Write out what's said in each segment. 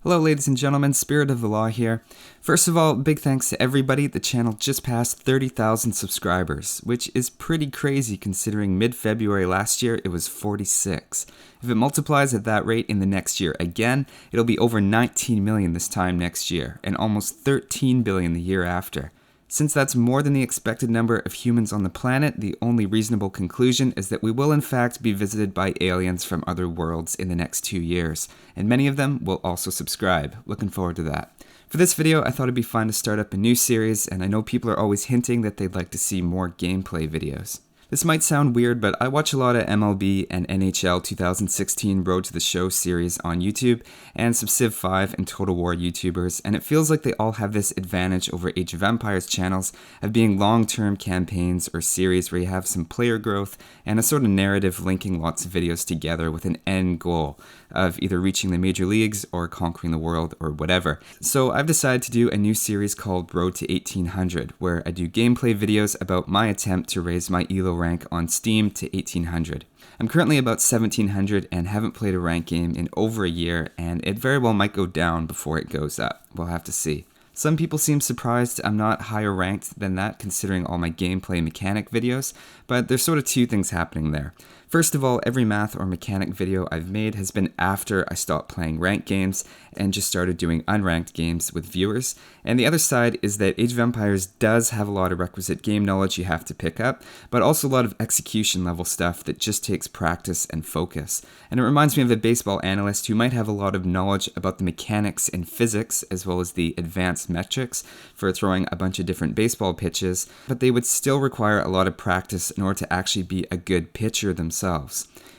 Hello ladies and gentlemen, Spirit of the Law here. First of all, big thanks to everybody. The channel just passed 30,000 subscribers, which is pretty crazy considering mid-February last year it was 46. If it multiplies at that rate in the next year again, it'll be over 19 million this time next year, and almost 13 billion the year after. Since that's more than the expected number of humans on the planet, the only reasonable conclusion is that we will in fact be visited by aliens from other worlds in the next 2 years, and many of them will also subscribe. Looking forward to that. For this video, I thought it'd be fun to start up a new series, and I know people are always hinting that they'd like to see more gameplay videos. This might sound weird, but I watch a lot of MLB and NHL 2016 Road to the Show series on YouTube, and some Civ 5 and Total War YouTubers, and it feels like they all have this advantage over Age of Empires channels of being long-term campaigns or series where you have some player growth and a sort of narrative linking lots of videos together with an end goal of either reaching the major leagues or conquering the world or whatever. So I've decided to do a new series called Road to 1800, where I do gameplay videos about my attempt to raise my ELO rank on Steam to 1800. I'm currently about 1700 and haven't played a rank game in over a year, and it very well might go down before it goes up. We'll have to see. Some people seem surprised I'm not higher ranked than that considering all my gameplay mechanic videos, but there's sort of two things happening there. First of all, every math or mechanic video I've made has been after I stopped playing ranked games and just started doing unranked games with viewers. And the other side is that Age of Empires does have a lot of requisite game knowledge you have to pick up, but also a lot of execution level stuff that just takes practice and focus. And it reminds me of a baseball analyst who might have a lot of knowledge about the mechanics and physics as well as the advanced metrics for throwing a bunch of different baseball pitches, but they would still require a lot of practice in order to actually be a good pitcher themselves.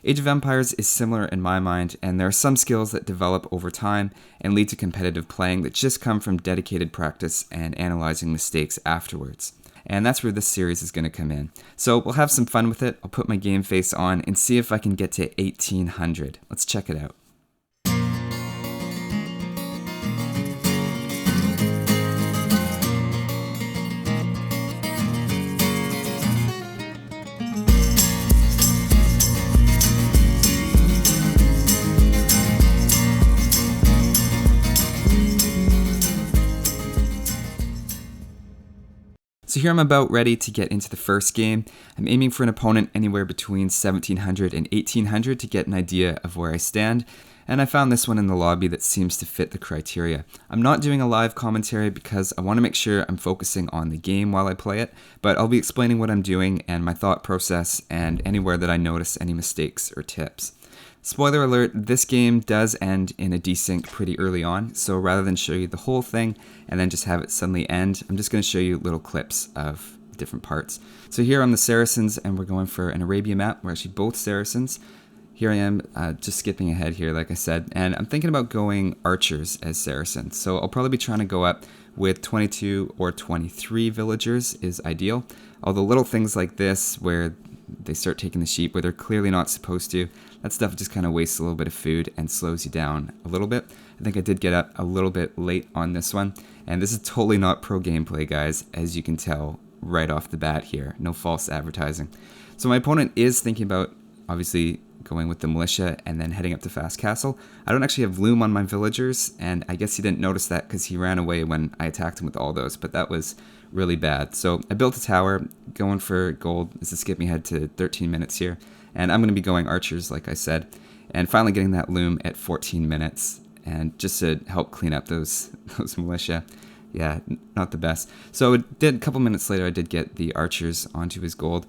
Age of Empires is similar in my mind, and there are some skills that develop over time and lead to competitive playing that just come from dedicated practice and analyzing mistakes afterwards. And that's where this series is going to come in. So we'll have some fun with it. I'll put my game face on and see if I can get to 1800. Let's check it out. So here I'm about ready to get into the first game. I'm aiming for an opponent anywhere between 1700 and 1800 to get an idea of where I stand, and I found this one in the lobby that seems to fit the criteria. I'm not doing a live commentary because I want to make sure I'm focusing on the game while I play it, but I'll be explaining what I'm doing and my thought process and anywhere that I notice any mistakes or tips. Spoiler alert, this game does end in a desync pretty early on, so rather than show you the whole thing and then just have it suddenly end, I'm just going to show you little clips of different parts. So here I'm the Saracens, and we're going for an Arabia map. We're actually both Saracens. Here I am, just skipping ahead here, like I said, and I'm thinking about going archers as Saracens. So I'll probably be trying to go up with 22 or 23 villagers is ideal. Although little things like this, where they start taking the sheep where they're clearly not supposed to, that stuff just kind of wastes a little bit of food and slows you down a little bit. I think I did get up a little bit late on this one, and this is totally not pro gameplay, guys, as you can tell right off the bat here. No false advertising. So my opponent is thinking about, obviously, going with the militia and then heading up to Fast Castle. I don't actually have loom on my villagers, and I guess he didn't notice that because he ran away when I attacked him with all those, but that was really bad. So I built a tower, going for gold. This is skipping ahead to 13 minutes here, and I'm going to be going archers, like I said, and finally getting that loom at 14 minutes, and just to help clean up those militia. Yeah, not the best. So it did, a couple minutes later, I did get the archers onto his gold,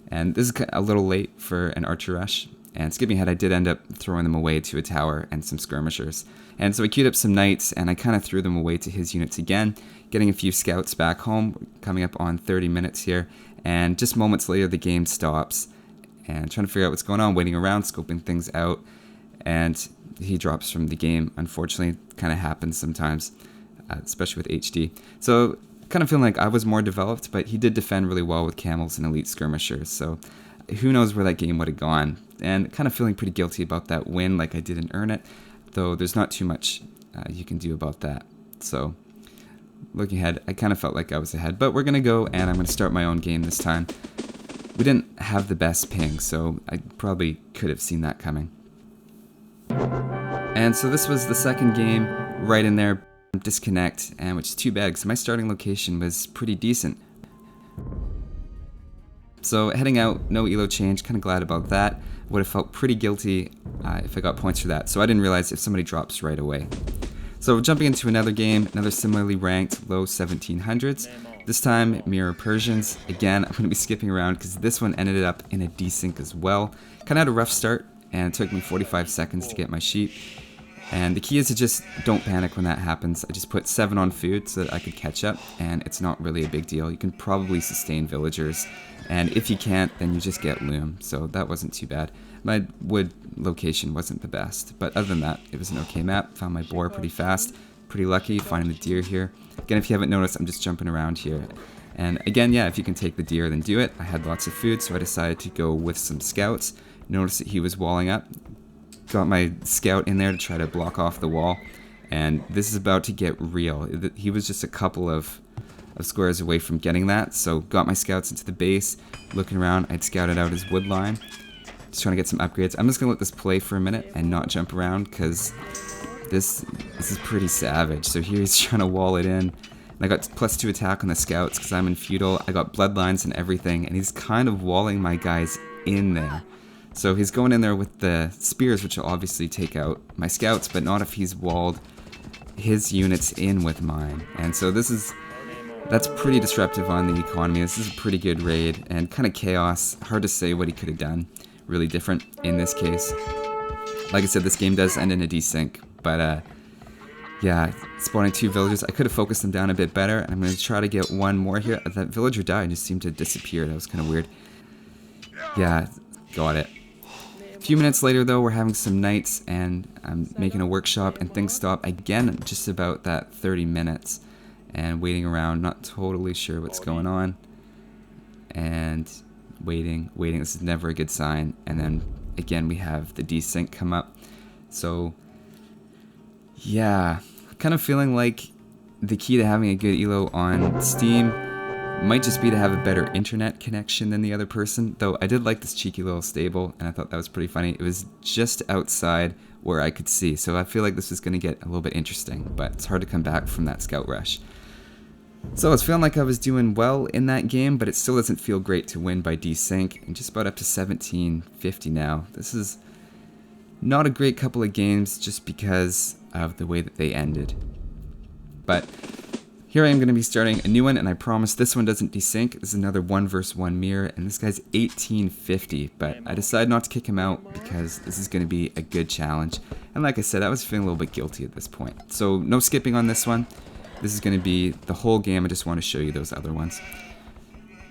and this is a little late for an archer rush. And skipping ahead, I did end up throwing them away to a tower and some skirmishers. And so I queued up some knights, and I kind of threw them away to his units again, getting a few scouts back home, coming up on 30 minutes here. And just moments later, the game stops, and trying to figure out what's going on, waiting around, scoping things out. And he drops from the game, unfortunately. Kind of happens sometimes, especially with HD. So kind of feeling like I was more developed, but he did defend really well with camels and elite skirmishers. So who knows where that game would have gone. And kind of feeling pretty guilty about that win, like I didn't earn it, though there's not too much you can do about that. So looking ahead, I kind of felt like I was ahead, but we're going to go, and I'm going to start my own game this time. We didn't have the best ping, so I probably could have seen that coming. And so this was the second game, right in there, disconnect, and which is too bad because my starting location was pretty decent. So heading out, no elo change, kind of glad about that. Would have felt pretty guilty if I got points for that, so I didn't realize if somebody drops right away. So jumping into another game, another similarly ranked low 1700s. This time, mirror Persians. Again, I'm going to be skipping around because this one ended up in a desync as well. Kind of had a rough start, and it took me 45 seconds to get my sheep. And the key is to just don't panic when that happens. I just put 7 on food so that I could catch up, and it's not really a big deal. You can probably sustain villagers, and if you can't, then you just get loom, so that wasn't too bad. My wood location wasn't the best, but other than that, it was an okay map. Found my boar pretty fast. Pretty lucky finding the deer here. Again, if you haven't noticed, I'm just jumping around here. And again, yeah, if you can take the deer, then do it. I had lots of food, so I decided to go with some scouts. Noticed that he was walling up. Got my scout in there to try to block off the wall. And this is about to get real. He was just a couple of squares away from getting that. So got my scouts into the base. Looking around, I'd scouted out his wood line. Just trying to get some upgrades. I'm just going to let this play for a minute and not jump around because this is pretty savage. So here he's trying to wall it in. And I got +2 attack on the scouts because I'm in feudal. I got bloodlines and everything, and he's kind of walling my guys in there. So he's going in there with the spears, which will obviously take out my scouts, but not if he's walled his units in with mine. And so that's pretty disruptive on the economy. This is a pretty good raid and kind of chaos. Hard to say what he could have done really different in this case. Like I said, this game does end in a desync, but yeah, spawning 2 villagers. I could have focused them down a bit better, and I'm going to try to get one more here. That villager died and just seemed to disappear. That was kind of weird. Yeah, got it. A few minutes later, though, we're having some nights, and I'm making a workshop, and things stop again just about that 30 minutes. And waiting around, not totally sure what's going on. And waiting. This is never a good sign. And then, again, we have the desync come up. So yeah, kind of feeling like the key to having a good elo on Steam might just be to have a better internet connection than the other person, though I did like this cheeky little stable, and I thought that was pretty funny. It was just outside where I could see, so I feel like this is going to get a little bit interesting, but it's hard to come back from that scout rush. So I was feeling like I was doing well in that game, but it still doesn't feel great to win by desync, and just about up to 1750 now. This is not a great couple of games just because of the way that they ended. But here I am going to be starting a new one, and I promise this one doesn't desync. This is another 1 versus 1 mirror, and this guy's 1850, but I decided not to kick him out because this is going to be a good challenge. And like I said, I was feeling a little bit guilty at this point. So no skipping on this one. This is going to be the whole game. I just want to show you those other ones.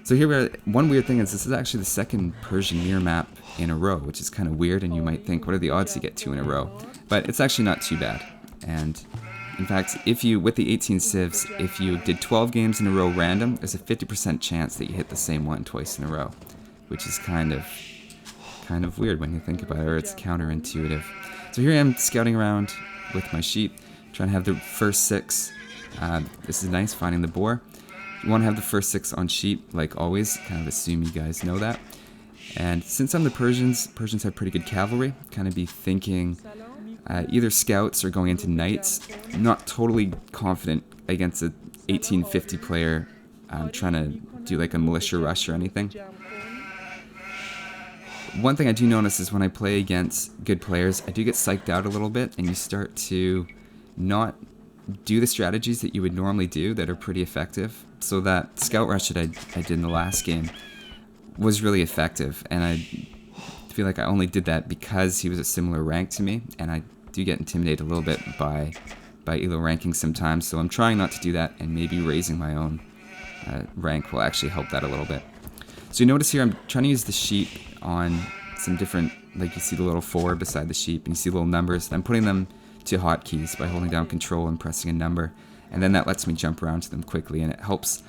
So here we are. One weird thing is this is actually the second Persian mirror map in a row, which is kind of weird, and you might think, what are the odds to get 2 in a row? But it's actually not too bad. And in fact, with the 18 civs, if you did 12 games in a row random, there's a 50% chance that you hit the same one twice in a row, which is kind of weird when you think about it, or it's counterintuitive. So here I am scouting around with my sheep, trying to have the first 6. This is nice, finding the boar. You want to have the first 6 on sheep, like always. Kind of assume you guys know that. And since I'm the Persians have pretty good cavalry. Kind of be thinking either scouts or going into knights. I'm not totally confident against a 1850 player trying to do like a militia rush or anything. One thing I do notice is when I play against good players, I do get psyched out a little bit, and you start to not do the strategies that you would normally do that are pretty effective. So that scout rush that I did in the last game was really effective, and I feel like I only did that because he was a similar rank to me, and I do get intimidated a little bit by elo ranking sometimes, so I'm trying not to do that, and maybe raising my own rank will actually help that a little bit. So you notice here I'm trying to use the sheep on some different, like you see the little 4 beside the sheep, and you see little numbers. I'm putting them to hotkeys by holding down control and pressing a number, and then that lets me jump around to them quickly, and it helps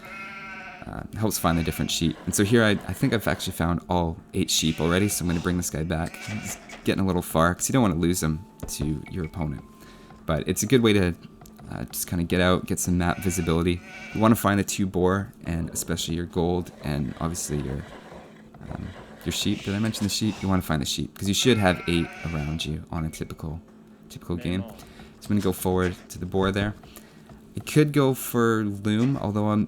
find the different sheep. And so here I think I've actually found all 8 sheep already, so I'm going to bring this guy back. He's getting a little far because you don't want to lose him to your opponent, but it's a good way to just kind of get out, get some map visibility. You want to find the 2 boar, and especially your gold, and obviously your sheep. Did I mention the sheep? You want to find the sheep because you should have 8 around you on a typical game. So I'm going to go forward to the boar there. I could go for loom, although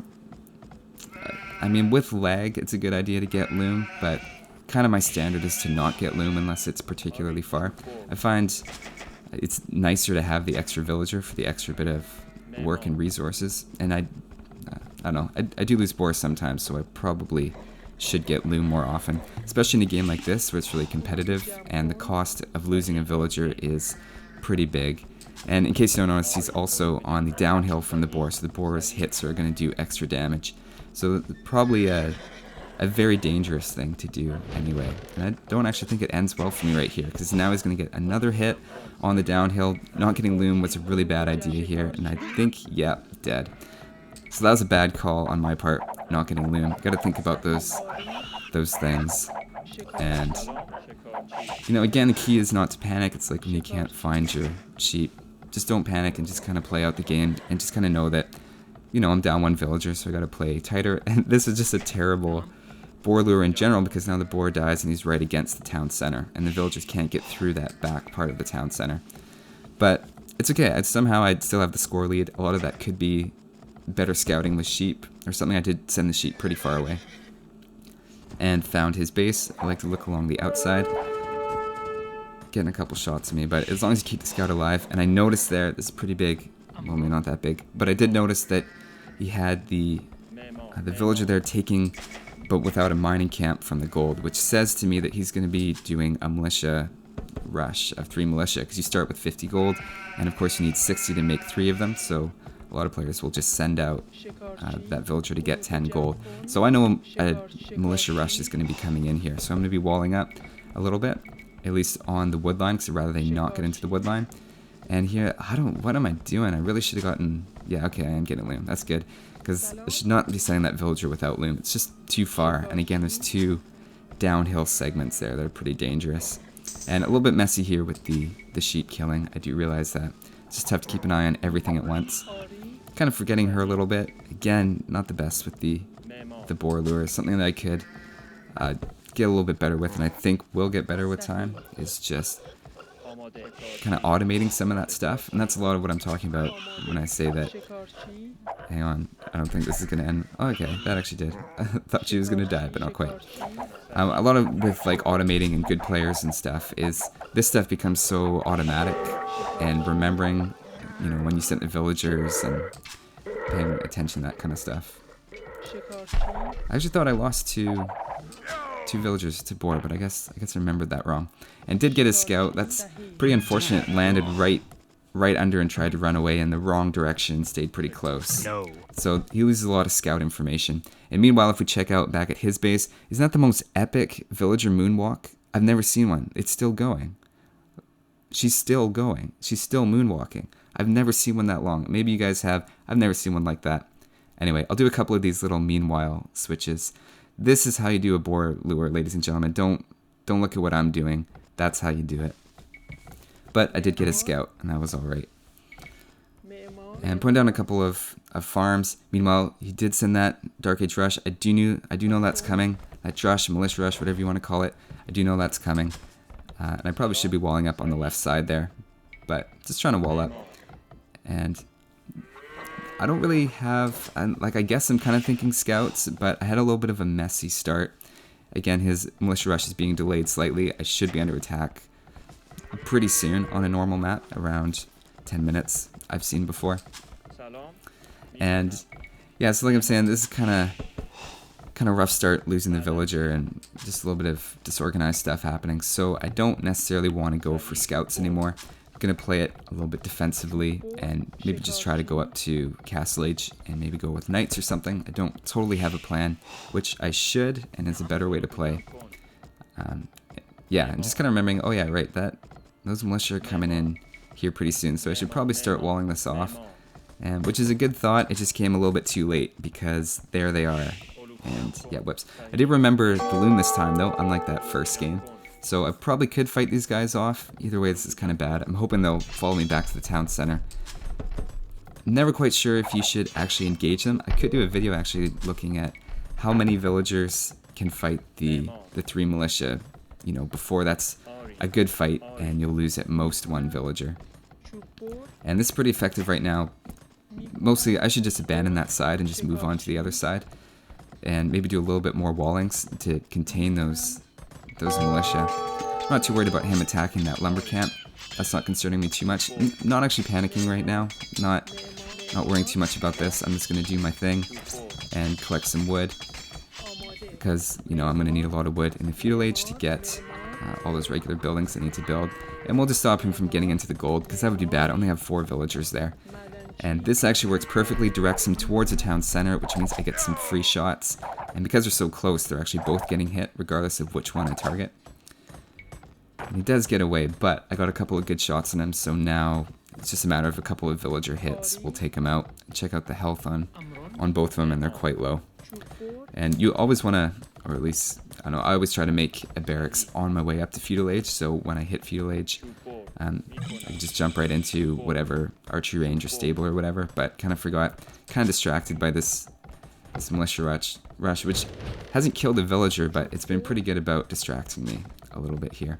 I mean, with lag, it's a good idea to get loom, but kind of my standard is to not get loom unless it's particularly far. I find it's nicer to have the extra villager for the extra bit of work and resources, and I don't know, I do lose boars sometimes, so I probably should get loom more often, especially in a game like this where it's really competitive and the cost of losing a villager is pretty big. And in case you don't notice, he's also on the downhill from the boar, so the boar's hits are going to do extra damage. So probably a very dangerous thing to do anyway. And I don't actually think it ends well for me right here, because now he's going to get another hit on the downhill. Not getting loom was a really bad idea here, and I think, yeah, dead. So that was a bad call on my part, not getting loom. Got to think about those things. And, you know, again, the key is not to panic. It's like when you can't find your sheep. Just don't panic and just kind of play out the game and just kind of know that, you know, I'm down one villager, so I got to play tighter. And this is just a terrible boar lure in general, because now the boar dies and he's right against the town center, and the villagers can't get through that back part of the town center. But it's okay. Somehow I'd still have the score lead. A lot of that could be better scouting with sheep or something. I did send the sheep pretty far away and found his base. I like to look along the outside, getting a couple shots of me, but as long as you keep the scout alive. And I noticed there, this is pretty big, well, maybe not that big, but I did notice that he had the villager there taking, but without a mining camp from the gold, which says to me that he's going to be doing a militia rush of 3 militia, because you start with 50 gold, and of course you need 60 to make 3 of them, so a lot of players will just send out that villager to get 10 gold. So I know a militia rush is going to be coming in here, so I'm going to be walling up a little bit, at least on the wood line, because I'd rather they not get into the wood line. And here, what am I doing? I really should have gotten, yeah, okay, I am getting loom, that's good, because I should not be sending that villager without loom. It's just too far, and again, there's 2 downhill segments there that are pretty dangerous. And a little bit messy here with the sheep killing, I do realize that. It's just tough to keep an eye on everything at once. Kind of forgetting her a little bit. Again, not the best with the boar lure. Something that I could get a little bit better with, and I think will get better with time, is just kind of automating some of that stuff. And that's a lot of what I'm talking about when I say that. Hang on, I don't think this is going to end. Oh, okay, that actually did. I thought she was going to die, but not quite. A lot of with like automating and good players and stuff is this stuff becomes so automatic, and remembering, you know, when you sent the villagers and paying attention, that kind of stuff. I actually thought I lost two villagers to boar, but I guess I remembered that wrong. And did get his scout. That's pretty unfortunate. Landed right under and tried to run away in the wrong direction. Stayed pretty close. No. So he loses a lot of scout information. And meanwhile, if we check out back at his base, isn't that the most epic villager moonwalk? I've never seen one. It's still going. She's still going. She's still moonwalking. I've never seen one that long. Maybe you guys have. I've never seen one like that. Anyway, I'll do a couple of these little meanwhile switches. This is how you do a boar lure, ladies and gentlemen. Don't look at what I'm doing. That's how you do it. But I did get a scout, and that was alright. And putting down a couple of farms. Meanwhile, he did send that Dark Age rush. I do know that's coming. That rush, militia rush, whatever you want to call it. I do know that's coming. And I probably should be walling up on the left side there. But just trying to wall up. And I don't really have, I guess I'm kind of thinking scouts, but I had a little bit of a messy start. Again, his militia rush is being delayed slightly. I should be under attack pretty soon on a normal map, around 10 minutes I've seen before. And yeah, so like I'm saying, this is kind of rough start, losing the villager and just a little bit of disorganized stuff happening. So I don't necessarily want to go for scouts anymore. I'm going to play it a little bit defensively and maybe just try to go up to Castle Age and maybe go with knights or something. I don't totally have a plan, which I should, and is a better way to play. Yeah, I'm just kind of remembering, oh yeah, right, those militia are coming in here pretty soon, so I should probably start walling this off, and which is a good thought. It just came a little bit too late, because there they are. And yeah, whoops. I did remember the loom this time though, unlike that first game. So I probably could fight these guys off. Either way, this is kind of bad. I'm hoping they'll follow me back to the town center. I'm never quite sure if you should actually engage them. I could do a video actually looking at how many villagers can fight the 3 militia, you know, before that's a good fight, and you'll lose at most 1 villager. And this is pretty effective right now. Mostly, I should just abandon that side and just move on to the other side. And maybe do a little bit more wallings to contain those militia. I'm not too worried about him attacking that lumber camp. That's not concerning me too much. Not actually panicking right now. Not worrying too much about this. I'm just going to do my thing and collect some wood. Because, you know, I'm going to need a lot of wood in the feudal age to get all those regular buildings I need to build. And we'll just stop him from getting into the gold, because that would be bad. I only have 4 villagers there. And this actually works perfectly, directs him towards the town center, which means I get some free shots. And because they're so close, they're actually both getting hit, regardless of which one I target. And he does get away, but I got a couple of good shots on him, so now it's just a matter of a couple of villager hits. We'll take him out. Check out the health on both of them, and they're quite low. And you always want to, or at least, I don't know, I always try to make a barracks on my way up to feudal age, so when I hit feudal age, I can just jump right into whatever archery range or stable or whatever, but kind of forgot, kind of distracted by this militia rush, which hasn't killed a villager, but it's been pretty good about distracting me a little bit here.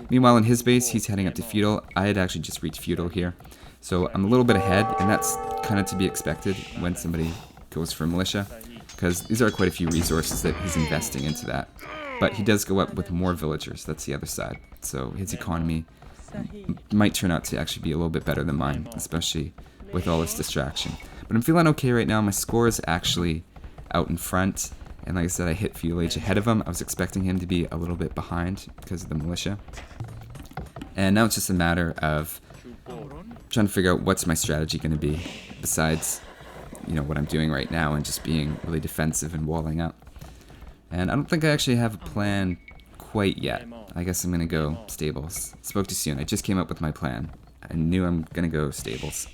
Meanwhile, in his base, he's heading up to feudal. I had actually just reached feudal here, so I'm a little bit ahead, and that's kind of to be expected when somebody goes for militia, because these are quite a few resources that he's investing into that. But he does go up with more villagers, that's the other side, so his economy might turn out to actually be a little bit better than mine, especially with all this distraction. But I'm feeling okay right now. My score is actually out in front, and like I said, I hit feudal age ahead of him. I was expecting him to be a little bit behind because of the militia. And now it's just a matter of trying to figure out what's my strategy going to be, besides, you know, what I'm doing right now and just being really defensive and walling up. And I don't think I actually have a plan quite yet. I guess I'm going to go stables. Spoke too soon. I just came up with my plan. I knew I'm going to go stables.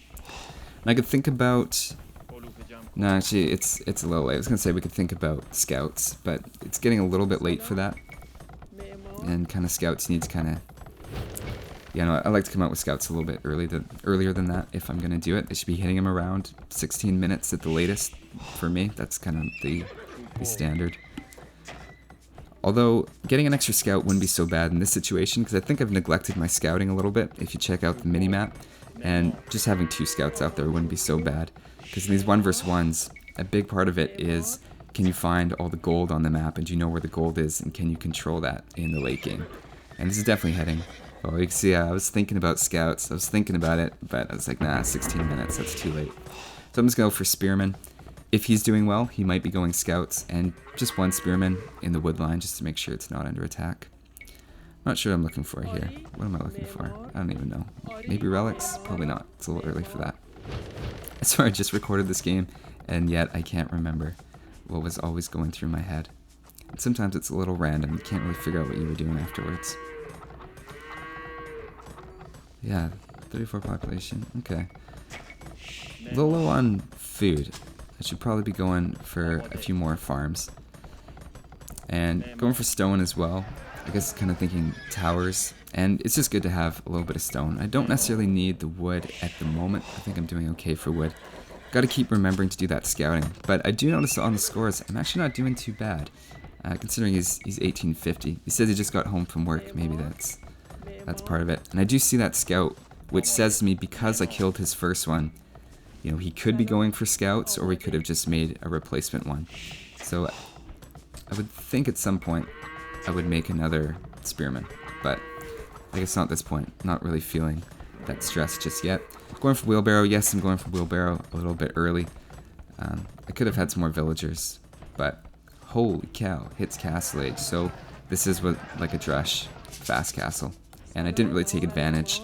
And I could think about... No, actually, it's a little late. I was going to say we could think about scouts, but it's getting a little bit late for that. And kind of scouts need to kind of... Yeah, no, I like to come out with scouts a little bit earlier than that if I'm going to do it. They should be hitting them around 16 minutes at the latest for me. That's kind of the standard. Although, getting an extra scout wouldn't be so bad in this situation, because I think I've neglected my scouting a little bit, if you check out the mini-map. And just having 2 scouts out there wouldn't be so bad. Because in these 1v1s, a big part of it is, can you find all the gold on the map, and do you know where the gold is, and can you control that in the late game? And this is definitely heading. Oh, you can see I was thinking about scouts, I was thinking about it, but I was like, nah, 16 minutes, that's too late. So I'm just going to go for spearman. If he's doing well, he might be going scouts, and just 1 spearman in the wood line just to make sure it's not under attack. Not sure what I'm looking for here. What am I looking for? I don't even know. Maybe relics? Probably not. It's a little early for that. I swear I just recorded this game, and yet I can't remember what was always going through my head. And sometimes it's a little random. You can't really figure out what you were doing afterwards. Yeah, 34 population. Okay. A little low on food. I should probably be going for a few more farms. And going for stone as well. I guess kind of thinking towers. And it's just good to have a little bit of stone. I don't necessarily need the wood at the moment. I think I'm doing okay for wood. Got to keep remembering to do that scouting. But I do notice on the scores, I'm actually not doing too bad. Considering he's 1850. He says he just got home from work. Maybe that's part of it. And I do see that scout, which says to me, because I killed his first one, you know, he could be going for scouts, or we could have just made a replacement one. So I would think at some point I would make another spearman, but I guess not at this point. Not really feeling that stress just yet. Going for wheelbarrow. Yes, I'm going for wheelbarrow a little bit early. I could have had some more villagers, but holy cow, hits castle age. So this is what, like a drush, fast castle. And I didn't really take advantage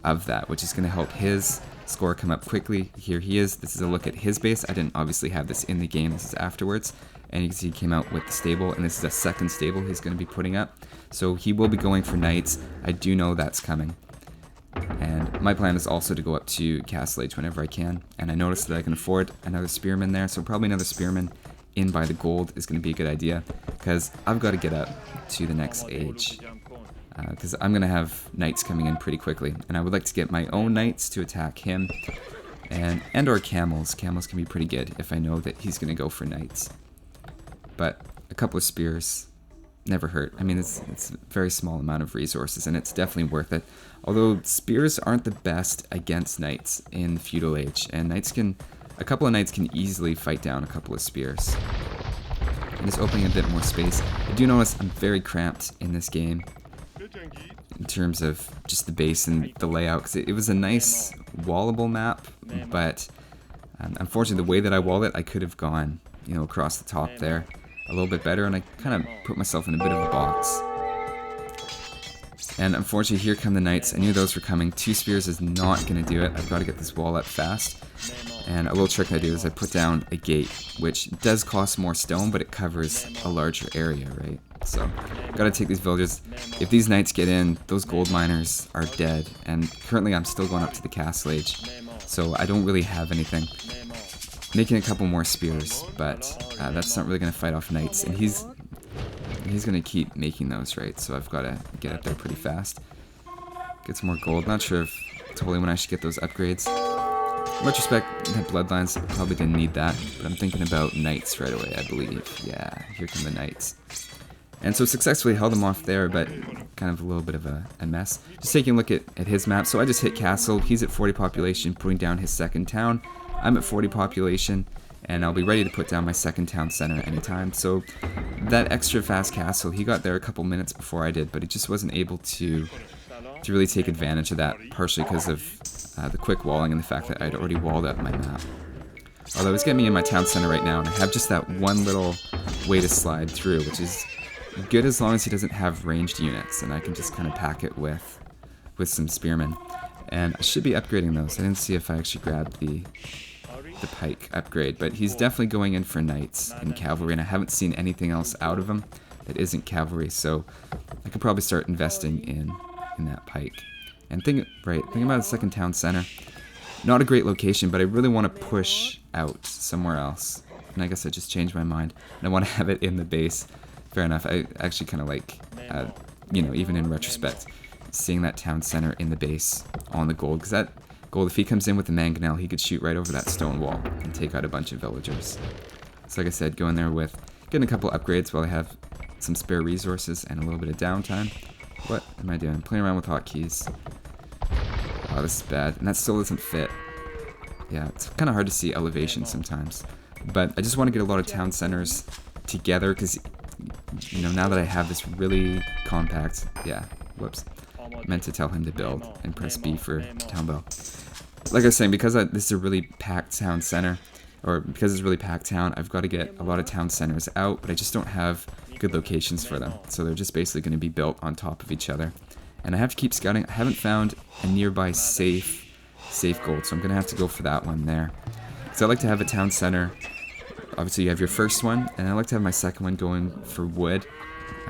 of that, which is going to help his score come up quickly. Here he is. This is a look at his base. I didn't obviously have this in the game. This is afterwards. And you can see he came out with the stable, and this is a second stable he's going to be putting up. So he will be going for knights. I do know that's coming. And my plan is also to go up to castle age whenever I can. And I noticed that I can afford another spearman there, so probably another spearman in by the gold is going to be a good idea, because I've got to get up to the next age. Because I'm going to have knights coming in pretty quickly, and I would like to get my own knights to attack him, and or camels. Camels can be pretty good if I know that he's going to go for knights. But a couple of spears never hurt. I mean, it's a very small amount of resources, and it's definitely worth it. Although spears aren't the best against knights in the feudal age, and a couple of knights can easily fight down a couple of spears. And just opening a bit more space. I do notice I'm very cramped in this game in terms of just the base and the layout, because it was a nice wallable map, but unfortunately the way that I walled it, I could have gone, across the top there a little bit better, and I kind of put myself in a bit of a box. And unfortunately, here come the knights. I knew those were coming. 2 spears is not going to do it. I've got to get this wall up fast. And a little trick I do is I put down a gate, which does cost more stone, but it covers a larger area, right? So, got to take these villagers. If these knights get in, those gold miners are dead. And currently, I'm still going up to the castle age, so I don't really have anything. Making a couple more spears, but that's not really going to fight off knights. And he's going to keep making those, right? So I've got to get up there pretty fast. Get some more gold. Not sure if totally when I should get those upgrades. In retrospect, that bloodlines probably didn't need that, but I'm thinking about knights right away, I believe. Yeah, here come the knights. And so successfully held them off there, but kind of a little bit of a mess. Just taking a look at his map. So I just hit castle. He's at 40 population, putting down his second town. I'm at 40 population, and I'll be ready to put down my second town center anytime. So that extra fast castle, he got there a couple minutes before I did, but he just wasn't able to really take advantage of that, partially because of the quick walling and the fact that I'd already walled up my map. Although it's getting me in my town center right now, and I have just that one little way to slide through, which is good as long as he doesn't have ranged units, and I can just kind of pack it with some spearmen. And I should be upgrading those. I didn't see if I actually grabbed the pike upgrade, but he's definitely going in for knights and cavalry, and I haven't seen anything else out of him that isn't cavalry, so I could probably start investing in that pike. And thinking about the second town center. Not a great location, but I really want to push out somewhere else. And I guess I just changed my mind, and I want to have it in the base. Fair enough. I actually kind of like, even in retrospect, seeing that town center in the base on the gold, because that gold, if he comes in with the mangonel, he could shoot right over that stone wall and take out a bunch of villagers. So like I said, going there with getting a couple upgrades while I have some spare resources and a little bit of downtime. What am I doing? Playing around with hotkeys. Oh, this is bad. And that still doesn't fit. Yeah, it's kind of hard to see elevation sometimes. But I just want to get a lot of town centers together because, now that I have this really compact... Yeah, whoops. I meant to tell him to build and press B for town bell. Like I was saying, because this is a really packed town center, or because it's a really packed town, I've got to get a lot of town centers out, but I just don't have good locations for them. So they're just basically going to be built on top of each other. And I have to keep scouting. I haven't found a nearby safe gold, so I'm going to have to go for that one there. So I like to have a town center. Obviously, you have your first one, and I like to have my second one going for wood,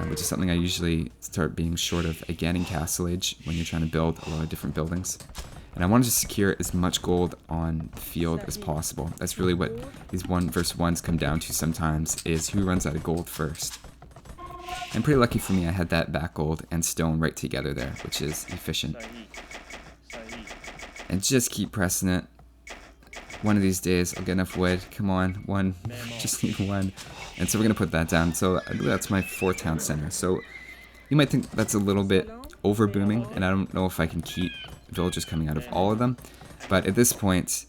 which is something I usually start being short of again in Castle Age when you're trying to build a lot of different buildings. And I want to secure as much gold on the field as possible. That's really what these 1v1s come down to sometimes, is who runs out of gold first. And pretty lucky for me, I had that back gold and stone right together there, which is efficient. And just keep pressing it. One of these days, I'll get enough wood. Come on, one. Just need one. And so we're going to put that down. So I believe that's my 4th town center. So you might think that's a little bit over booming, and I don't know if I can keep villagers coming out of all of them. But at this point,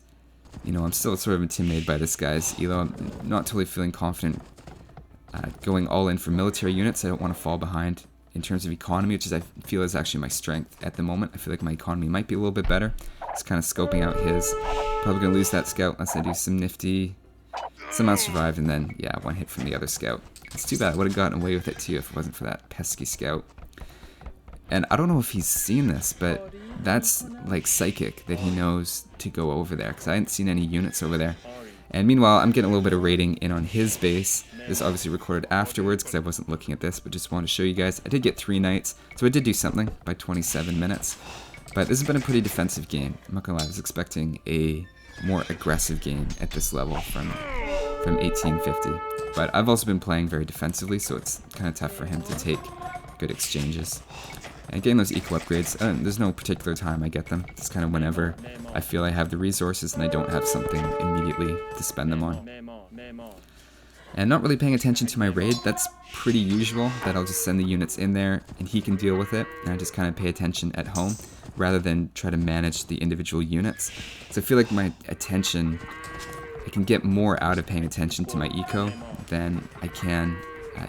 I'm still sort of intimidated by this guy's elo. I'm not totally feeling confident going all in for military units. I don't want to fall behind in terms of economy, which I feel is actually my strength at the moment. I feel like my economy might be a little bit better. Just kind of scoping out his. Probably going to lose that scout unless I do some nifty. Somehow survive, and then, yeah, one hit from the other scout. It's too bad. I would have gotten away with it too if it wasn't for that pesky scout. And I don't know if he's seen this, but that's like psychic that he knows to go over there, because I hadn't seen any units over there. And meanwhile, I'm getting a little bit of raiding in on his base. This obviously recorded afterwards because I wasn't looking at this, but just wanted to show you guys. I did get 3 knights, so I did do something by 27 minutes. But this has been a pretty defensive game. I'm not gonna lie, I was expecting a more aggressive game at this level from 1850. But I've also been playing very defensively, so it's kind of tough for him to take good exchanges. And getting those eco upgrades, there's no particular time I get them. It's kind of whenever I feel I have the resources and I don't have something immediately to spend them on. And not really paying attention to my raid, that's pretty usual, that I'll just send the units in there and he can deal with it, and I just kind of pay attention at home rather than try to manage the individual units. So I feel like my attention, I can get more out of paying attention to my eco than I can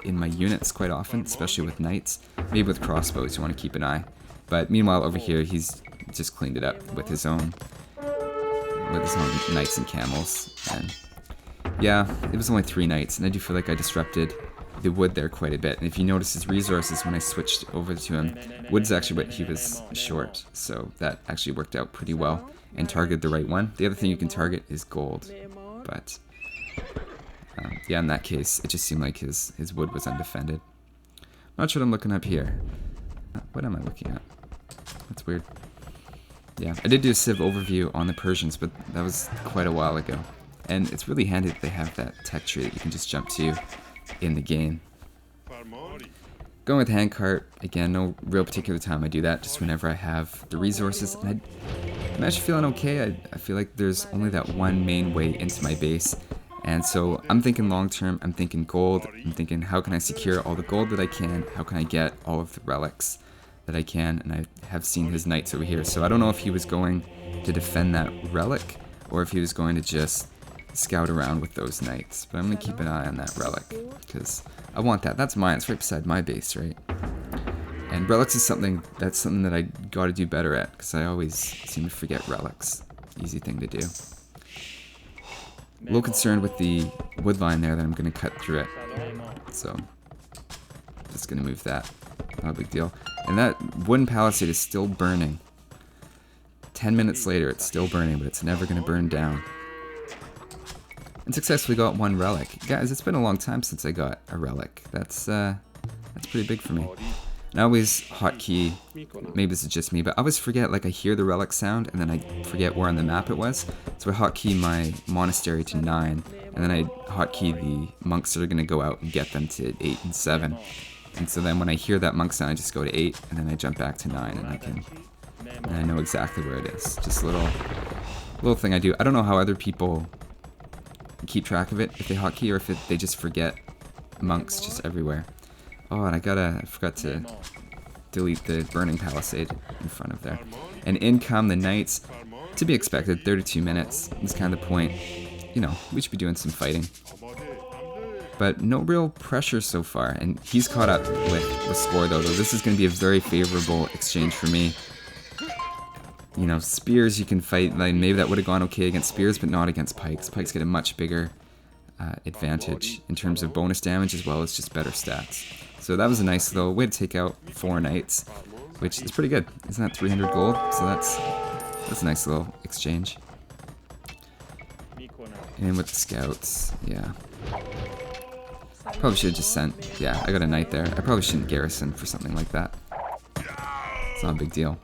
in my units quite often, especially with knights. Maybe with crossbows you want to keep an eye. But meanwhile over here he's just cleaned it up with his own knights and camels. And yeah, it was only 3 knights, and I do feel like I disrupted the wood there quite a bit. And if you notice his resources when I switched over to him, wood's actually what he was short, so that actually worked out pretty well and targeted the right one. The other thing you can target is gold, but yeah, in that case, it just seemed like his wood was undefended. Not sure what I'm looking up here. What am I looking at? That's weird. Yeah, I did do a Civ overview on the Persians, but that was quite a while ago. And it's really handy that they have that tech tree that you can just jump to in the game. Going with handcart, again, no real particular time I do that, just whenever I have the resources. And I'm actually feeling okay. I feel like there's only that one main way into my base. And so I'm thinking long term, I'm thinking gold, I'm thinking how can I secure all the gold that I can, how can I get all of the relics that I can, and I have seen his knights over here. So I don't know if he was going to defend that relic, or if he was going to just scout around with those knights. But I'm going to keep an eye on that relic, because I want that. That's mine, it's right beside my base, right? And relics is something that I got to do better at, because I always seem to forget relics. Easy thing to do. A little concerned with the wood line there that I'm going to cut through it. So, just going to move that. Not a big deal. And that wooden palisade is still burning. 10 minutes later, it's still burning, but it's never going to burn down. And successfully got 1 relic. Guys, it's been a long time since I got a relic. That's pretty big for me. And I always hotkey, maybe this is just me, but I always forget, like I hear the relic sound and then I forget where on the map it was. So I hotkey my monastery to 9, and then I hotkey the monks that are going to go out and get them to 8 and 7. And so then when I hear that monk sound, I just go to 8, and then I jump back to 9, and I know exactly where it is. Just a little thing I do. I don't know how other people keep track of it, if they hotkey or if they just forget monks just everywhere. Oh, and I forgot to delete the burning palisade in front of there. And in come the knights. To be expected, 32 minutes is kind of the point. You know, we should be doing some fighting. But no real pressure so far, and he's caught up with score though. This is going to be a very favorable exchange for me. You know, spears you can fight, like maybe that would have gone okay against spears, but not against pikes. Pikes get a much bigger advantage in terms of bonus damage as well as just better stats. So that was a nice little way to take out 4 knights, which is pretty good. Isn't that 300 gold? So that's a nice little exchange. And with the scouts, yeah. Probably should have just sent, yeah, I got a knight there. I probably shouldn't garrison for something like that. It's not a big deal.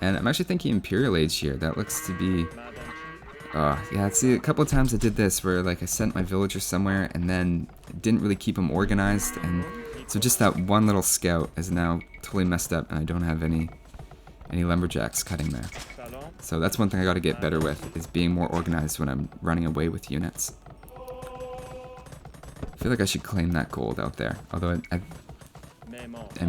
And I'm actually thinking Imperial Age here. That looks to be... yeah, see, a couple of times I did this where like I sent my villagers somewhere and then didn't really keep them organized, and so just that one little scout is now totally messed up, and I don't have any lumberjacks cutting there. So that's one thing I got to get better with, is being more organized when I'm running away with units. I feel like I should claim that gold out there, although I'm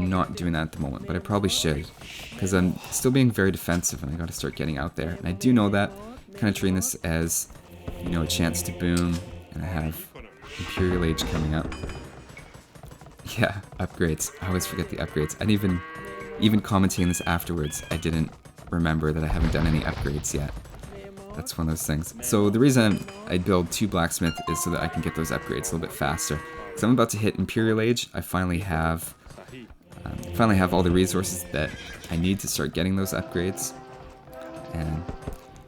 not doing that at the moment, but I probably should, because I'm still being very defensive and I got to start getting out there. And I do know that, kind of treating this as, you know, a chance to boom, and I have Imperial Age coming up. Yeah, upgrades. I always forget the upgrades. And even commenting this afterwards, I didn't remember that I haven't done any upgrades yet. That's one of those things. So the reason I build 2 blacksmith is so that I can get those upgrades a little bit faster. Because I'm about to hit Imperial Age. I finally have all the resources that I need to start getting those upgrades, and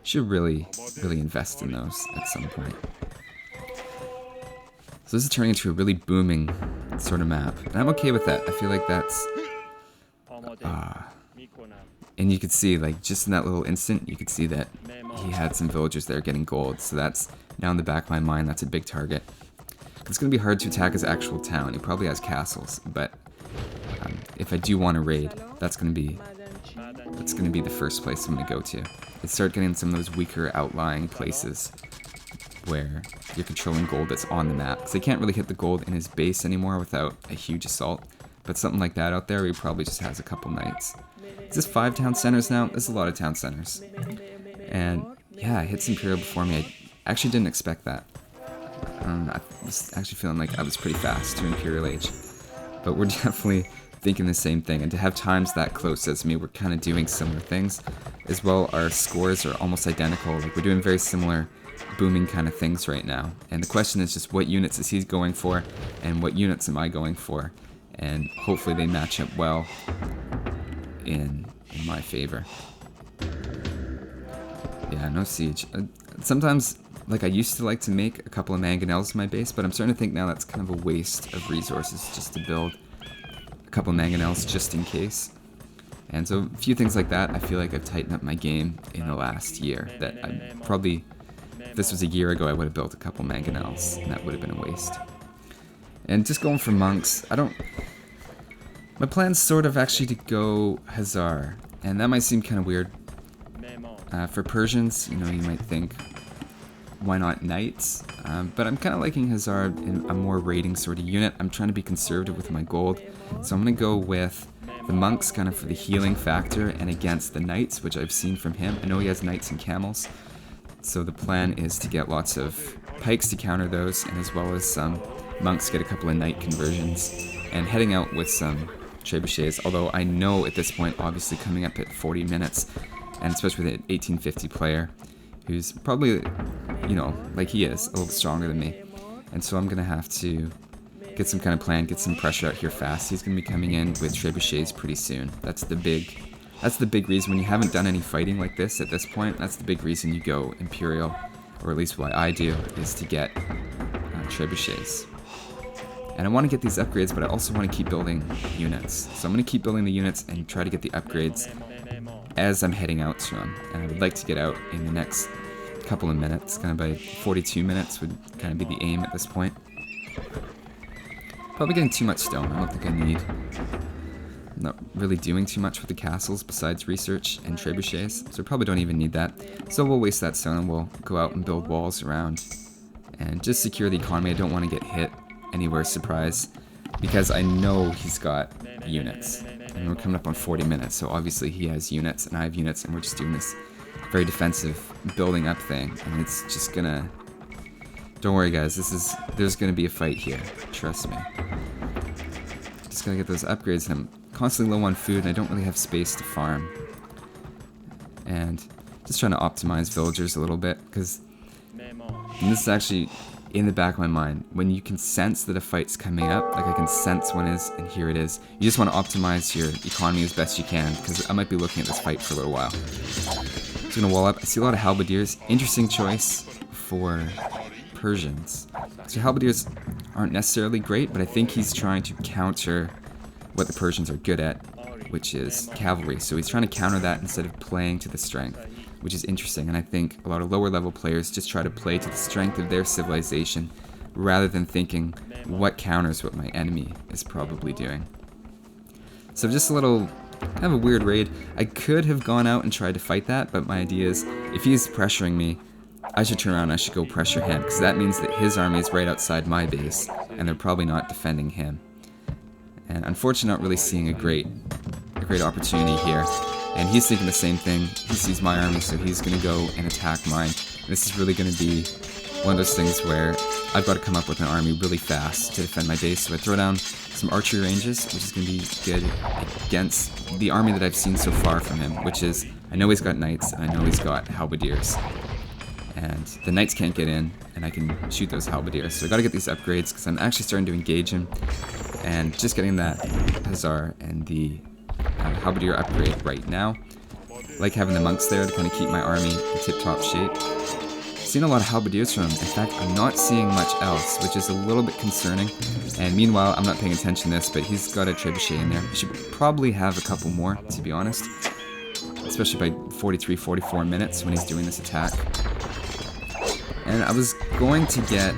should really invest in those at some point. So this is turning into a really booming sort of map, and I'm okay with that. I feel like that's and you could see, like, just in that little instant, you could see that he had some villagers there getting gold. So that's now in the back of my mind. That's a big target. It's going to be hard to attack his actual town. He probably has castles, but if I do want to raid, that's going to be the first place I'm going to go to. And start getting some of those weaker outlying places where you're controlling gold that's on the map. Because they can't really hit the gold in his base anymore without a huge assault. But something like that out there, he probably just has a couple knights. Is this 5 town centers now? There's a lot of town centers. And yeah, it hits Imperial before me. I actually didn't expect that. I was actually feeling like I was pretty fast to Imperial Age. But we're definitely thinking the same thing. And to have times that close as me, we're kind of doing similar things. As well, our scores are almost identical. Like, we're doing very similar booming kind of things right now. And the question is just what units is he going for and what units am I going for? And hopefully they match up well in my favor. Yeah, no siege. Sometimes, like, I used to like to make a couple of mangonels in my base, but I'm starting to think now that's kind of a waste of resources just to build a couple of mangonels just in case. And so a few things like that, I feel like I've tightened up my game in the last year. That I probably, if this was a year ago, I would have built a couple mangonels, and that would have been a waste. And just going for monks, my plan's sort of actually to go Hazar, and that might seem kind of weird. For Persians, you might think, why not knights? But I'm kind of liking Hazar in a more raiding sort of unit. I'm trying to be conservative with my gold, so I'm going to go with the monks kind of for the healing factor and against the knights, which I've seen from him. I know he has knights and camels, so the plan is to get lots of pikes to counter those, and as well as some monks get a couple of knight conversions, and heading out with some trebuchets, although I know at this point, obviously coming up at 40 minutes, and especially with an 1850 player, who's probably, like he is, a little bit stronger than me. And so I'm going to have to get some kind of plan, get some pressure out here fast. He's going to be coming in with trebuchets pretty soon. That's the big reason when you haven't done any fighting like this at this point, that's the big reason you go Imperial, or at least what I do, is to get trebuchets. And I want to get these upgrades, but I also want to keep building units. So I'm going to keep building the units and try to get the upgrades as I'm heading out to them. And I would like to get out in the next couple of minutes, kind of by 42 minutes would kind of be the aim at this point. Probably getting too much stone. I don't think I need. I'm not really doing too much with the castles besides research and trebuchets, so we probably don't even need that. So we'll waste that stone and we'll go out and build walls around and just secure the economy. I don't want to get hit anywhere surprise, because I know he's got units. And we're coming up on 40 minutes, so obviously he has units and I have units, and we're just doing this very defensive building up thing, and it's just gonna... Don't worry guys, there's gonna be a fight here, trust me. Just gotta get those upgrades, and I'm constantly low on food, and I don't really have space to farm. And just trying to optimize villagers a little bit, because this is actually in the back of my mind, when you can sense that a fight's coming up, like I can sense one is, and here it is, you just want to optimize your economy as best you can, because I might be looking at this fight for a little while. Just gonna wall up. I see a lot of halberdiers. Interesting choice for Persians. So halberdiers aren't necessarily great, but I think he's trying to counter what the Persians are good at, which is cavalry. So he's trying to counter that instead of playing to the strength, which is interesting. And I think a lot of lower level players just try to play to the strength of their civilization rather than thinking what counters what my enemy is probably doing. So just a little, kind of a weird raid. I could have gone out and tried to fight that, but my idea is if he's pressuring me, I should turn around and I should go pressure him, because that means that his army is right outside my base, and they're probably not defending him. And unfortunately, not really seeing a great opportunity here. And he's thinking the same thing. He sees my army, so he's going to go and attack mine. And this is really going to be one of those things where I've got to come up with an army really fast to defend my base. So I throw down some archery ranges, which is going to be good against the army that I've seen so far from him, which is, I know he's got knights, and I know he's got halberdiers. And the knights can't get in, and I can shoot those halberdiers. So I got to get these upgrades, because I'm actually starting to engage him. And just getting that Hazar and the halberdier upgrade right now. Like having the monks there to kind of keep my army in tip-top shape. Seen a lot of halberdiers from him. In fact, I'm not seeing much else, which is a little bit concerning. And meanwhile, I'm not paying attention to this, but he's got a trebuchet in there. He should probably have a couple more, to be honest. Especially by 43, 44 minutes when he's doing this attack. And I was going to get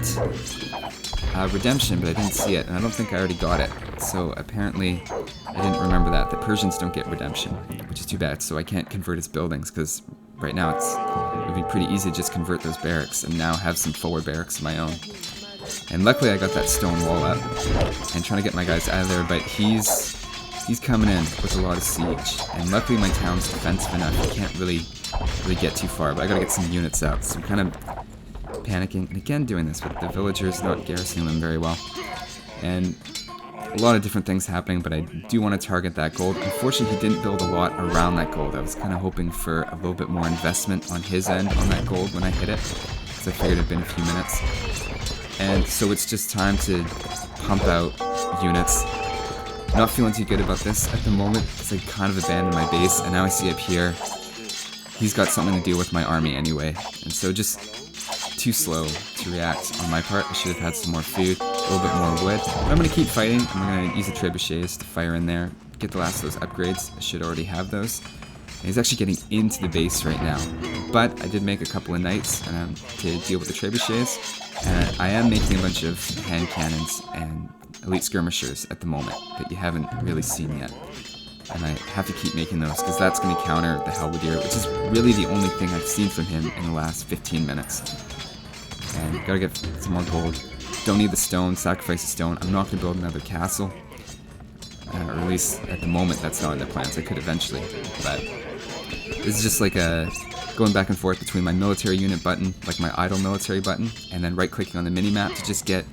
redemption, but I didn't see it, and I don't think I already got it. So apparently, I didn't remember that. The Persians don't get redemption, which is too bad, so I can't convert his buildings, because right now it would be pretty easy to just convert those barracks and now have some forward barracks of my own. And luckily I got that stone wall up and trying to get my guys out of there, but he's coming in with a lot of siege. And luckily my town's defensive enough, he can't really get too far, but I gotta get some units out. So I'm kind of panicking, and again doing this with the villagers not garrisoning them very well. And a lot of different things happening, but I do want to target that gold. Unfortunately, he didn't build a lot around that gold. I was kind of hoping for a little bit more investment on his end on that gold when I hit it, because I figured it'd been a few minutes. And so it's just time to pump out units. Not feeling too good about this at the moment, because I kind of abandoned my base, and now I see up here, he's got something to deal with my army anyway. And so just too slow to react on my part. I should have had some more food, a little bit more wood. But I'm going to keep fighting. I'm going to use the trebuchets to fire in there, get the last of those upgrades. I should already have those. And he's actually getting into the base right now. But I did make a couple of knights to deal with the trebuchets. And I am making a bunch of hand cannons and elite skirmishers at the moment that you haven't really seen yet. And I have to keep making those because that's going to counter the halberdier, which is really the only thing I've seen from him in the last 15 minutes. And gotta get some more gold. Don't need the stone, sacrifice the stone. I'm not going to build another castle. Or at least at the moment that's not in the plans. I could eventually. But this is just like a going back and forth between my military unit button, like my idle military button, and then right clicking on the mini-map to just get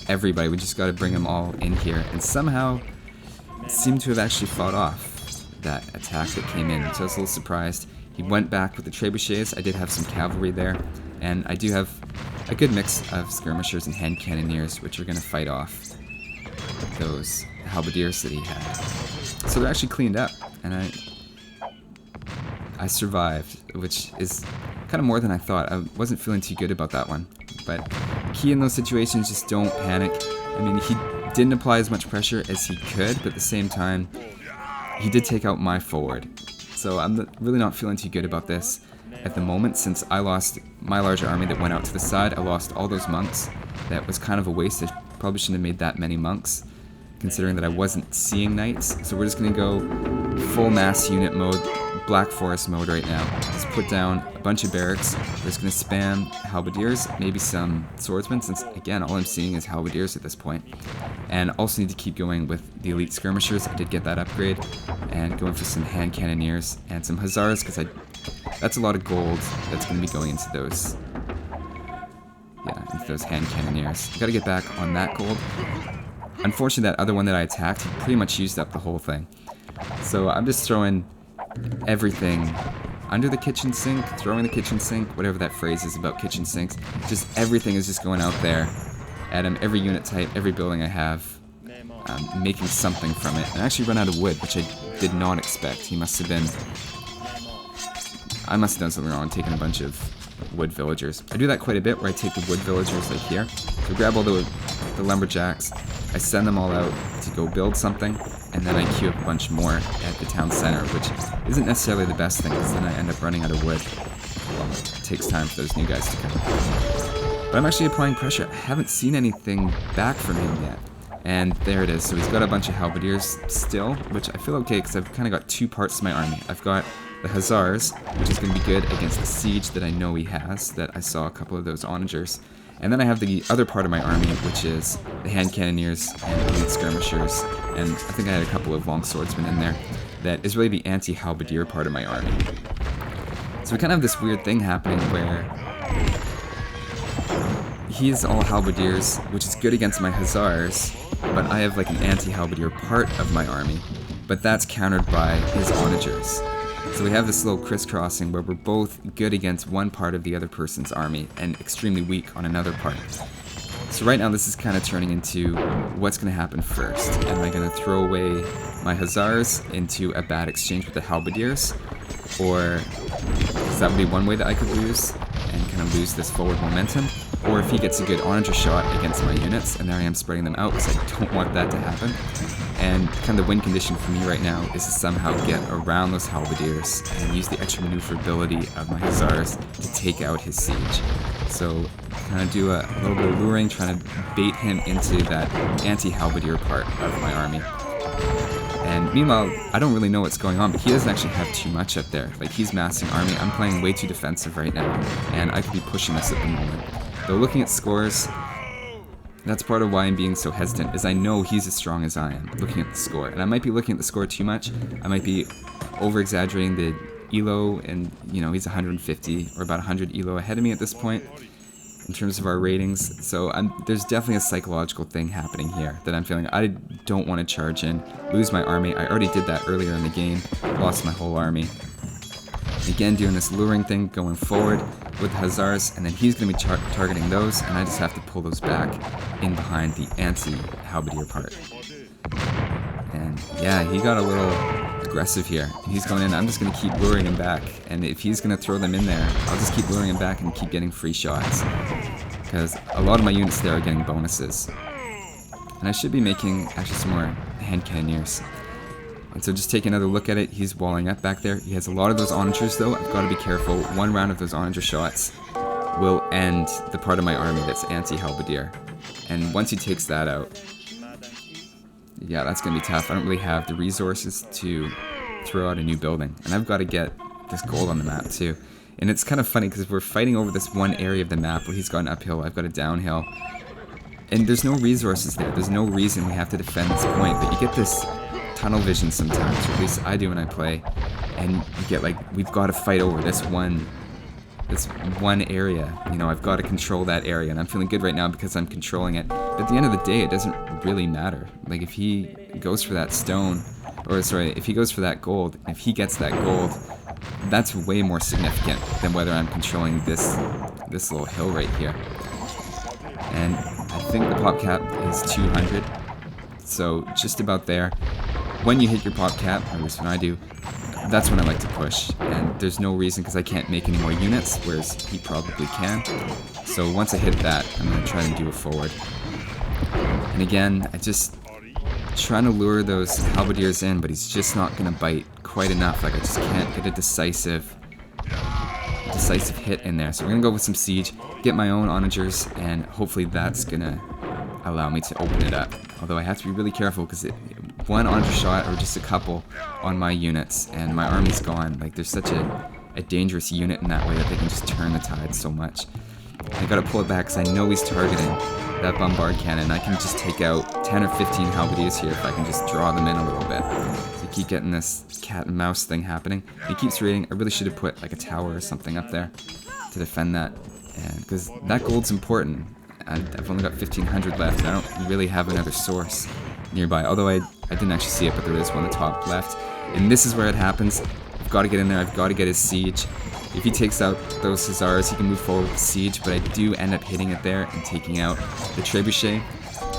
everybody. We just got to bring them all in here. And somehow seemed to have actually fought off that attack that came in. So I was a little surprised. He went back with the trebuchets. I did have some cavalry there. And I do have a good mix of skirmishers and hand cannoneers, which are going to fight off those halberdiers that he had. So they're actually cleaned up, and I survived, which is kind of more than I thought. I wasn't feeling too good about that one. But key in those situations, just don't panic. I mean, he didn't apply as much pressure as he could, but at the same time, he did take out my forward. So I'm really not feeling too good about this at the moment, since I lost my larger army that went out to the side. I lost all those monks. That was kind of a waste. I probably shouldn't have made that many monks, considering that I wasn't seeing knights. So we're just going to go full mass unit mode, Black Forest mode right now. Just put down a bunch of barracks. We're just going to spam halberdiers, maybe some swordsmen, since again all I'm seeing is halberdiers at this point. And also need to keep going with the elite skirmishers. I did get that upgrade, and going for some hand cannoneers and some hussars, because that's a lot of gold that's going to be going into those. Yeah, into those hand cannoneers. Got to get back on that gold. Unfortunately, that other one that I attacked, he pretty much used up the whole thing. So I'm just throwing everything under the kitchen sink, throwing the kitchen sink, whatever that phrase is about kitchen sinks. Just everything is just going out there at him. Every unit type, every building I have, making something from it. And I actually run out of wood, which I did not expect. I must have done something wrong, taking a bunch of wood villagers. I do that quite a bit, where I take the wood villagers like here. So grab all the lumberjacks, I send them all out to go build something, and then I queue up a bunch more at the town center, which isn't necessarily the best thing, because then I end up running out of wood. Well, it takes time for those new guys to come. But I'm actually applying pressure. I haven't seen anything back from him yet. And there it is. So he's got a bunch of halberdiers still, which I feel okay, because I've kind of got two parts to my army. I've got the hussars, which is going to be good against the siege that I know he has, that I saw a couple of those onagers. And then I have the other part of my army, which is the hand cannoneers and elite skirmishers, and I think I had a couple of long swordsmen in there. That is really the anti-halberdier part of my army. So we kind of have this weird thing happening where he's all halberdiers, which is good against my hussars, but I have like an anti-halberdier part of my army, but that's countered by his onagers. So we have this little crisscrossing where we're both good against one part of the other person's army and extremely weak on another part. So right now this is kind of turning into what's going to happen first. Am I going to throw away my hussars into a bad exchange with the halberdiers? Or, because that would be one way that I could lose and kind of lose this forward momentum. Or if he gets a good onager shot against my units, and there I am spreading them out because I don't want that to happen. And kind of the win condition for me right now is to somehow get around those halberdiers and use the extra maneuverability of my hussars to take out his siege. So kind of do a little bit of luring, trying to bait him into that anti-halberdier part of my army. And meanwhile, I don't really know what's going on, but he doesn't actually have too much up there. Like, he's massing army. I'm playing way too defensive right now, and I could be pushing this at the moment. Though looking at scores, that's part of why I'm being so hesitant, is I know he's as strong as I am, looking at the score. And I might be looking at the score too much. I might be over-exaggerating the elo, and, you know, he's 150 or about 100 elo ahead of me at this point in terms of our ratings. So there's definitely a psychological thing happening here that I'm feeling. I don't want to charge in, lose my army. I already did that earlier in the game, lost my whole army. Again, doing this luring thing, going forward with the Hussars, and then he's going to be targeting those, and I just have to pull those back in behind the anti-halberdier part. And yeah, he got a little aggressive here. He's going in. I'm just going to keep luring him back, and if he's going to throw them in there, I'll just keep luring him back and keep getting free shots, because a lot of my units there are getting bonuses. And I should be making actually some more hand cannoneers. And so just take another look at it. He's walling up back there. He has a lot of those onagers though. I've got to be careful. One round of those onager shots will end the part of my army that's anti-halberdier. And once he takes that out, yeah, that's going to be tough. I don't really have the resources to throw out a new building. And I've got to get this gold on the map too. And it's kind of funny because we're fighting over this one area of the map where he's got an uphill, I've got a downhill. And there's no resources there. There's no reason we have to defend this point. But you get this tunnel vision sometimes, or at least I do when I play, and you get like, we've got to fight over this one area, you know, I've got to control that area, and I'm feeling good right now because I'm controlling it. But at the end of the day, it doesn't really matter. Like, if he goes for that stone, or sorry, if he goes for that gold, if he gets that gold, that's way more significant than whether I'm controlling this little hill right here. And I think the pop cap is 200, so just about there. When you hit your pop cap, or at least when I do, that's when I like to push. And there's no reason, because I can't make any more units, whereas he probably can. So once I hit that, I'm going to try and do a forward. And again, I just trying to lure those halberdiers in, but he's just not going to bite quite enough. Like, I just can't get a decisive hit in there. So we're going to go with some siege, get my own onagers, and hopefully that's going to allow me to open it up. Although I have to be really careful, because one onager shot or just a couple on my units and my army's gone. Like, there's such a dangerous unit in that way that they can just turn the tide so much. I gotta pull it back because I know he's targeting that bombard cannon. I can just take out 10 or 15 halberdiers here if I can just draw them in a little bit. So you keep getting this cat and mouse thing happening. He keeps raiding. I really should have put like a tower or something up there to defend that, because that gold's important. I've only got 1,500 left, and I don't really have another source nearby. Although I didn't actually see it, but there is one at the top left. And this is where it happens. I've got to get in there. I've got to get his siege. If he takes out those Hussars, he can move forward with the siege, but I do end up hitting it there and taking out the trebuchet.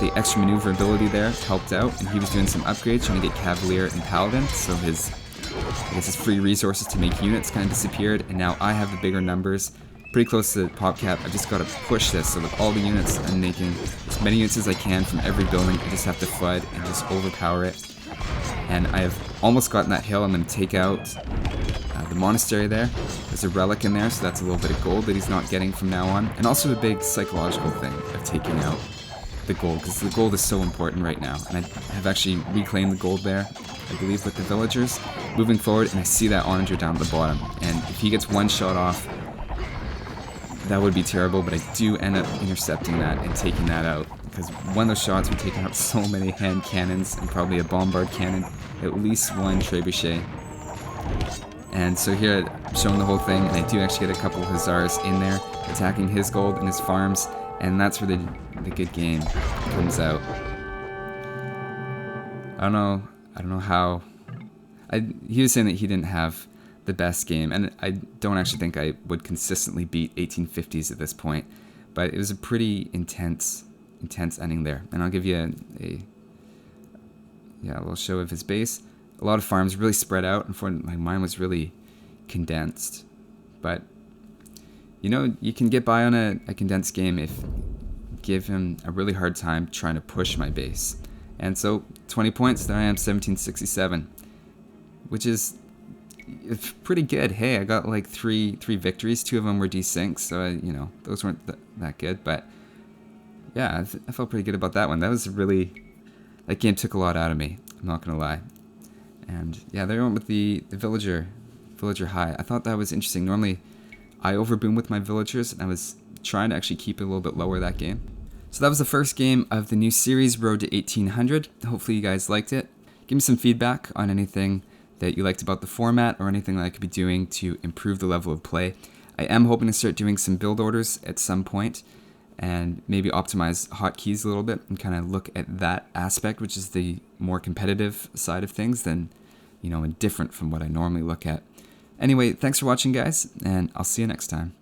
The extra maneuverability there helped out, and he was doing some upgrades, trying to get Cavalier and Paladin, so his free resources to make units kind of disappeared, and now I have the bigger numbers. Pretty close to the pop cap. I just got to push this, so with all the units, I'm making as many units as I can from every building. I just have to flood and just overpower it. And I have almost gotten that hill. I'm going to take out the monastery there. There's a relic in there, so that's a little bit of gold that he's not getting from now on. And also a big psychological thing of taking out the gold, because the gold is so important right now. And I have actually reclaimed the gold there, I believe, with the villagers. Moving forward, and I see that onager down at the bottom. And if he gets one shot off, that would be terrible, but I do end up intercepting that and taking that out, because one of those shots would take out so many hand cannons and probably a bombard cannon, at least one trebuchet. And so here I'm showing the whole thing, and I do actually get a couple of Hussars in there attacking his gold and his farms, and that's where the good game comes out. I don't know how. He was saying that he didn't have the best game, and I don't actually think I would consistently beat 1850s at this point, but it was a pretty intense ending there. And I'll give you a little show of his base. A lot of farms really spread out. Unfortunately, mine was really condensed, but you know, you can get by on a condensed game if you give him a really hard time trying to push my base. And so 20 points, there I am, 1767, which is it's pretty good. Hey, I got like three victories. 2 of them were desyncs, so you know, those weren't that good. But yeah, I felt pretty good about that one. That game took a lot out of me. I'm not gonna lie. And yeah, they went with the villager high. I thought that was interesting. Normally, I overboom with my villagers, and I was trying to actually keep it a little bit lower that game. So that was the first game of the new series, Road to 1800. Hopefully you guys liked it. Give me some feedback on anything that you liked about the format or anything that I could be doing to improve the level of play. I am hoping to start doing some build orders at some point and maybe optimize hotkeys a little bit and kind of look at that aspect, which is the more competitive side of things than, and different from what I normally look at. Anyway, thanks for watching, guys, and I'll see you next time.